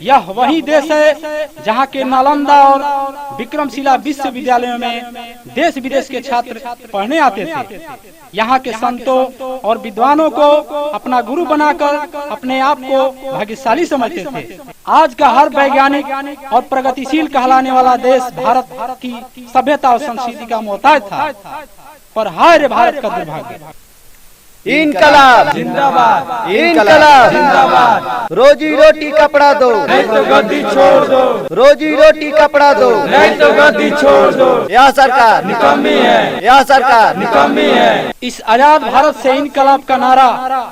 यह वही देश है जहाँ के नालंदा और विक्रमशिला विश्वविद्यालयों में देश विदेश के छात्र पढ़ने आते थे। यहाँ के संतों और विद्वानों को अपना गुरु बनाकर अपने आप को भाग्यशाली समझते थे। आज का हर वैज्ञानिक और प्रगतिशील कहलाने वाला देश भारत की सभ्यता और संस्कृति का मोहताज था, पर हाय रे भारत का दुर्भाग्य। इनकलाब जिंदाबाद, इनकलाब जिंदाबाद। रोजी रोटी कपड़ा दो, नहीं तो गद्दी छोड़ दो, रोजी रोटी कपड़ा दो, नहीं तो गद्दी छोड़ दो। यह सरकार निकम्मी है, यह सरकार निकम्मी है। इस आजाद भारत से इनकलाब का नारा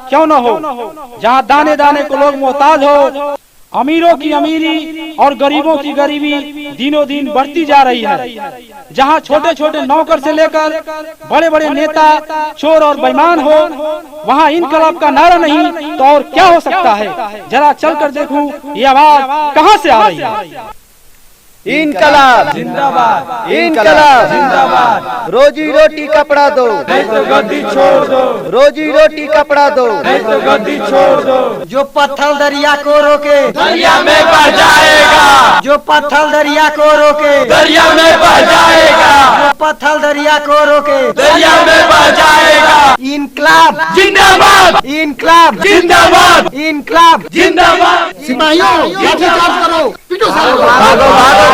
क्यों न हो, जहाँ दाने दाने को लोग मोहताज हो। अमीरों की अमीरी और गरीबों की गरीबी दिनों दिन बढ़ती जा रही है। जहाँ छोटे छोटे नौकर से लेकर बड़े बड़े नेता चोर और बेईमान हो, वहाँ इनकलाब का नारा नहीं तो और क्या हो सकता है। जरा चलकर देखूं ये आवाज कहाँ से आ रही है। इनकलाब जिंदाबाद, इनकलाब जिंदाबाद। रोजी रोटी कपड़ा दो, नहीं तो गद्दी छोड़ दो, रोजी रोटी कपड़ा दो, नहीं तो गद्दी छोड़ दो। जो पत्थर दरिया को रोके दरिया में बह जाएगा, जो पत्थर दरिया को रोके दरिया में बह जाएगा, जो पत्थर दरिया को रोके दरिया में बह जाएगा। इनकलाब जिंदाबाद, इनकलाब जिंदाबाद, इनकलाब। जिंदाबाद। सिपाहियों लाठीचार्ज करो, पिटो सालो।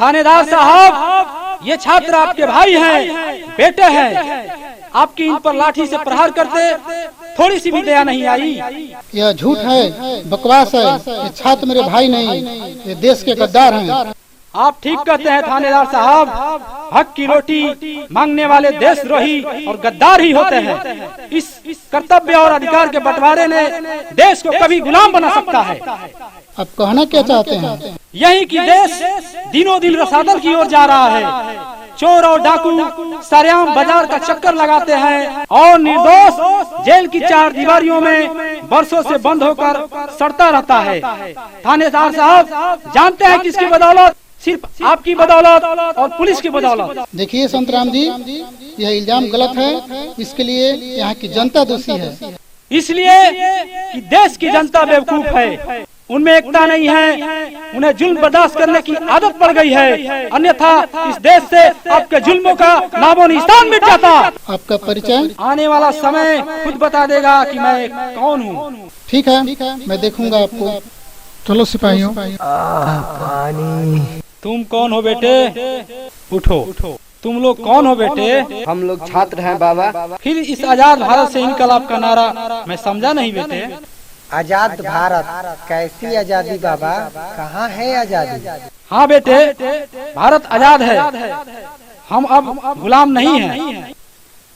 थानेदार साहब, ये छात्र आपके भाई हैं, बेटे हैं। आपकी इन पर लाठी से प्रहार करते थोड़ी सी भी दया नहीं आई। यह झूठ है, बकवास है। ये छात्र मेरे भाई नहीं, ये देश के गद्दार हैं। आप ठीक कहते हैं थानेदार साहब, हक की रोटी मांगने वाले देशद्रोही और गद्दार ही होते हैं। इस कर्तव्य और अधिकार के बंटवारे ने देश को कभी गुलाम बना सकता है। आप कहना क्या चाहते हैं? यही कि देश दिनों दिन रसातल की ओर जा रहा है। चोर और डाकू सरेआम बाजार का चक्कर लगाते हैं और निर्दोष जेल की चार दीवारियों में बरसों से बंद होकर सड़ता रहता है। थानेदार साहब जानते हैं किसकी बदौलत? सिर्फ आपकी बदौलत और पुलिस की बदौलत। देखिए संतराम जी, यह इल्जाम गलत है। इसके लिए यहाँ की जनता दोषी है। इसलिए कि देश की जनता बेवकूफ है, उनमें एकता नहीं है, उन्हें जुल्म बर्दाश्त करने की आदत पड़ गई है। अन्यथा इस देश से आपके जुल्मों का नामो निशान मिट जाता। आपका परिचय? आने वाला समय खुद बता देगा कि मैं कौन हूँ। ठीक है, मैं देखूंगा आपको। चलो सिपाहियों। तुम कौन हो बेटे? उठो। तुम लोग कौन हो बेटे? हम लोग छात्र हैं बाबा। फिर इस आजाद भारत से इनकलाब का नारा मैं समझा नहीं बेटे। आजाद भारत, कैसी आजादी बाबा? कहाँ है आजादी? हाँ बेटे, भारत आजाद है, हम अब गुलाम नहीं हैं।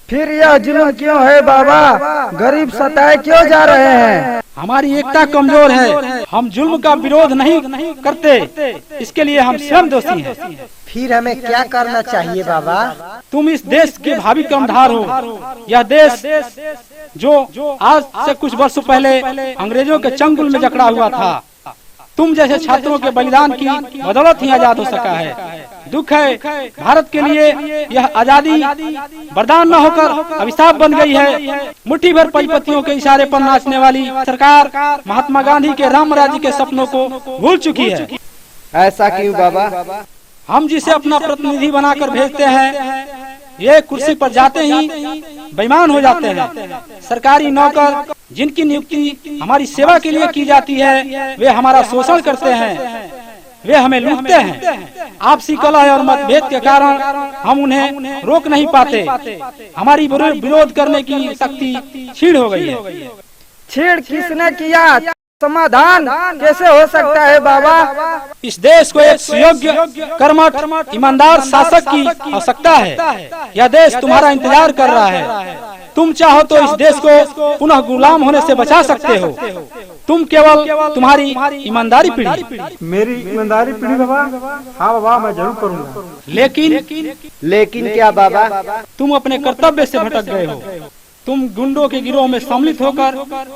फिर यह जुल्म क्यों है बाबा? गरीब सताए क्यों जा रहे हैं? हमारी एकता कमजोर है, हम जुल्म का विरोध नहीं करते, इसके लिए हम स्वयं दोषी हैं। फिर हमें क्या करना चाहिए बाबा? तुम इस देश के भावी कर्णधार हो। यह देश जो आज से कुछ वर्षों पहले अंग्रेजों के चंगुल में जकड़ा हुआ था, तुम जैसे छात्रों के बलिदान की बदौलत ही आजाद हो सका है। दुख है, भारत के लिए यह आजादी वरदान न होकर अभिशाप बन गई है। मुट्ठी भर पंचपतियों के इशारे पर नाचने वाली सरकार महात्मा गांधी के राम राज्य के सपनों को भूल चुकी है। ऐसा क्यों बाबा? हम जिसे अपना प्रतिनिधि बनाकर भेजते हैं, ये कुर्सी पर जाते ही बेईमान हो जाते हैं। सरकारी नौकर जिनकी नियुक्ति हमारी सेवा के लिए की जाती है, वे हमारा शोषण करते हैं, वे हमें लूटते हैं। आपसी कलह और मतभेद के कारण हम उन्हें रोक नहीं पाते। हमारी विरोध करने की शक्ति छीड़ हो गई है। छेड़ किसने किया? समाधान कैसे हो सकता है बाबा? इस देश को एक सुयोग्य, कर्मठ, ईमानदार शासक की आवश्यकता है। यह देश तुम्हारा इंतजार कर रहा है। तुम चाहो तो इस देश को पुनः गुलाम होने से बचा सकते हो। तुम केवल तुम्हारी ईमानदारी पीढ़ी। मेरी ईमानदारी पीढ़ी बाबा? हाँ बाबा, मैं जरूर करूँगा। लेकिन क्या बाबा? तुम अपने कर्तव्य से भटक गए हो। तुम गुंडों के गिरोह में सम्मिलित होकर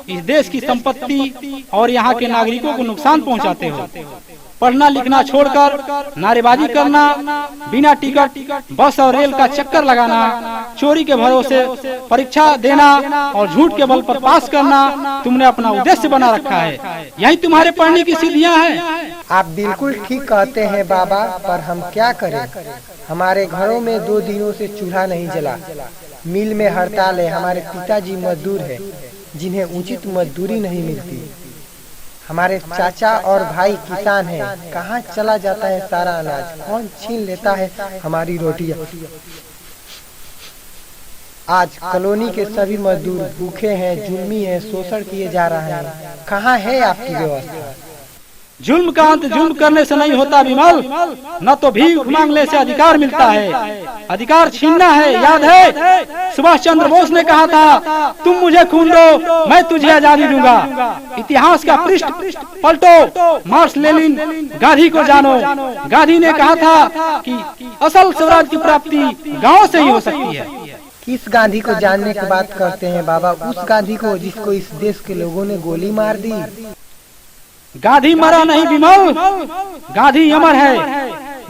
इस देश की संपत्ति और यहाँ के नागरिकों को नुकसान पहुँचाते हो। पढ़ना लिखना छोड़कर नारेबाजी करना, बिना टिकट बस और रेल का चक्कर लगाना, चोरी के भरोसे परीक्षा देना और झूठ के बल पर पास करना तुमने अपना उद्देश्य बना रखा है। यही तुम्हारे पढ़ने की सीढ़ियां हैं। आप बिल्कुल ठीक कहते हैं बाबा, पर हम क्या करें? हमारे घरों में 2 दिनों से चूल्हा नहीं जला, मिल में हड़ताल है, हमारे पिताजी मजदूर हैं जिन्हें उचित मजदूरी नहीं मिलती, हमारे चाचा और भाई किसान हैं, कहाँ चला जाता है सारा अनाज, कौन छीन लेता है हमारी रोटियां। आज कॉलोनी के सभी मजदूर भूखे हैं, जुल्मी है, शोषण किए जा रहे हैं, कहाँ है आपकी व्यवस्था? जुल्म का अंत जुल्म करने से नहीं होता विमल, न तो भीख मांगने से अधिकार मिलता है, अधिकार छीनना है। याद है सुभाष चंद्र बोस ने कहा था, तुम मुझे खून दो मैं तुझे आजादी दूंगा। इतिहास का पृष्ठ पलटो, मार्क्स लेनिन गांधी को जानो। गांधी ने कहा था कि असल स्वराज की प्राप्ति गांव से ही हो सकती है। किस गांधी को जानने की बात करते हैं बाबा? उस गांधी को जिसको इस देश के लोगों ने गोली मार दी। गांधी मरा नहीं विमल, गांधी अमर है।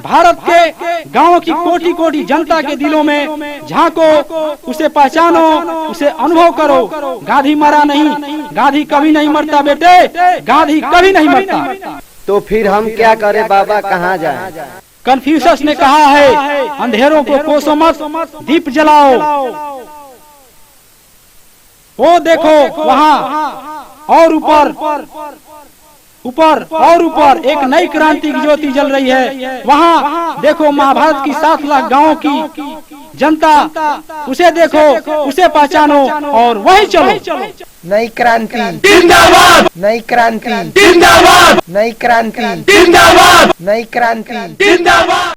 भारत के गांव की कोटि कोटि जनता के दिलों में झांको, उसे पहचानो, उसे अनुभव करो। गांधी मरा नहीं, गांधी कभी नहीं मरता बेटे, गांधी कभी नहीं मरता। तो फिर हम क्या करें बाबा, कहाँ जाएं? कन्फ्यूशस ने कहा है, अंधेरों को कोसो मत, दीप जलाओ। वो देखो वहाँ और ऊपर और ऊपर एक नई क्रांति की ज्योति जल रही है। वहाँ देखो महाभारत की 7 लाख गांवों की जनता, उसे देखो, उसे पहचानो और वहीं चलो। नई क्रांति जिंदाबाद, नई क्रांति जिंदाबाद, नई क्रांति जिंदाबाद, नई क्रांति जिंदाबाद।